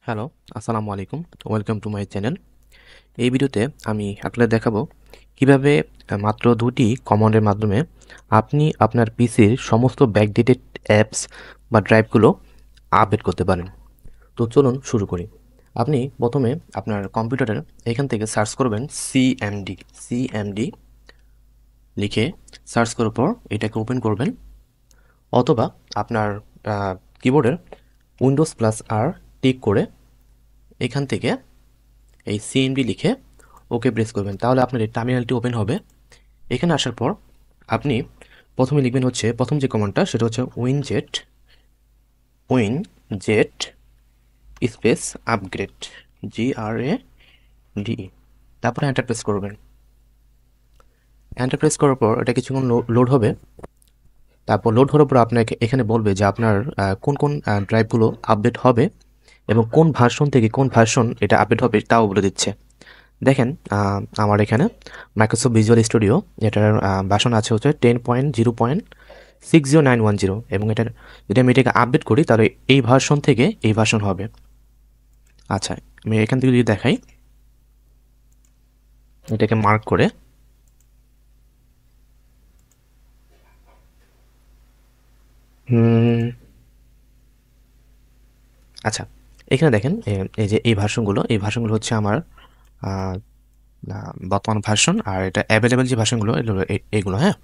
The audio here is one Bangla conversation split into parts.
হ্যালো, আসসালামু আলাইকুম। Welcome to my channel. এই ভিডিওতে আমি আপনাদের দেখাবো কিভাবে মাত্র 2টি কমান্ডের মাধ্যমে আপনি আপনার পিসির সমস্ত ব্যাকডেটেড অ্যাপস বা ড্রাইভগুলো আপডেট করতে পারেন। তো চলুন শুরু করি। আপনি প্রথমে আপনার কম্পিউটারের এখান থেকে সার্চ করবেন সিএমডি লিখে সার্চ করার পর এটাকে ওপেন করবেন, অথবা আপনার কিবোর্ডের উইন্ডোজ প্লাস আর টিক করে এখান থেকে এই সিএমডি লিখে ওকে প্রেস করবেন। তাহলে আপনার এই টার্মিনালটি ওপেন হবে। এখানে আসার পর আপনি প্রথমে লিখবেন হচ্ছে প্রথম যে কমান্ডটা সেটা হচ্ছে উইনজেট স্পেস আপগ্রেড, GRADE। তারপরে এন্টার প্রেস করবেন। এন্টার প্রেস করার পর এটা কিছুক্ষণ লোড হবে। তারপর লোড হওয়ার পর আপনাকে এখানে বলবে যে আপনার কোন কোন ড্রাইভগুলো আপডেট হবে এবং কোন ভার্সন থেকে কোন ভার্সন এটা আপডেট হবে তাও বলে দিচ্ছে। দেখেন, আমার এখানে মাইক্রোসফট ভিজুয়াল স্টুডিও এটার ভার্সন আছে হচ্ছে 10.0.60910, এবং এটার যদি আমি এটাকে আপডেট করি তাহলে এই ভার্সন থেকে এই ভার্সন হবে। আচ্ছা, আমি এখান থেকে যদি দেখাই, এটাকে মার্ক করে আচ্ছা, এখানে দেখেন এই যে এই ভার্সনগুলো হচ্ছে আমার আহ, বর্তমান ভার্সন, আর এটা অ্যাভেলেবেল যে ভার্সনগুলো এগুলো এইগুলো, হ্যাঁ।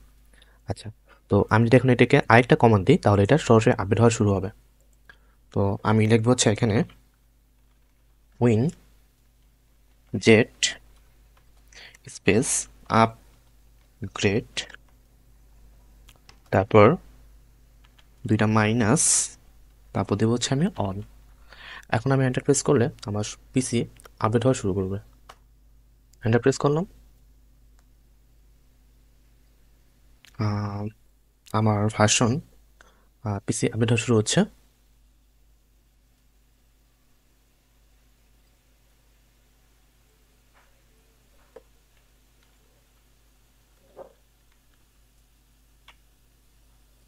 আচ্ছা, তো আমি যদি এখন এটাকে আরেকটা কমান্ড দিই তাহলে এটা সরাসরি আপডেট হওয়া শুরু হবে। তো আমি লিখবো হচ্ছে এখানে উইনজেট স্পেস আপগ্রেড, তারপর দুইটা মাইনাস, তারপর দেবো হচ্ছে আমি অন। এখন আমি এন্টার প্রেস করলে আমার পিসি আপডেট হওয়া শুরু করবে। এন্টার প্রেস করলাম, আমার ভার্সন পিসি আপডেট হওয়া শুরু হচ্ছে।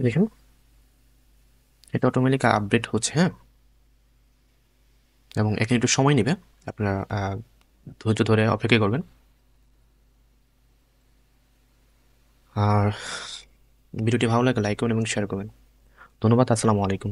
দেখুন, এটা অটোমেটিক আপডেট হচ্ছে, হ্যাঁ। এবং এখানে একটু সময় নেবে, আপনারা ধৈর্য ধরে অপেক্ষা করবেন। আর ভিডিওটি ভালো লাগে লাইক করবেন এবং শেয়ার করবেন। ধন্যবাদ। আসসালামু আলাইকুম।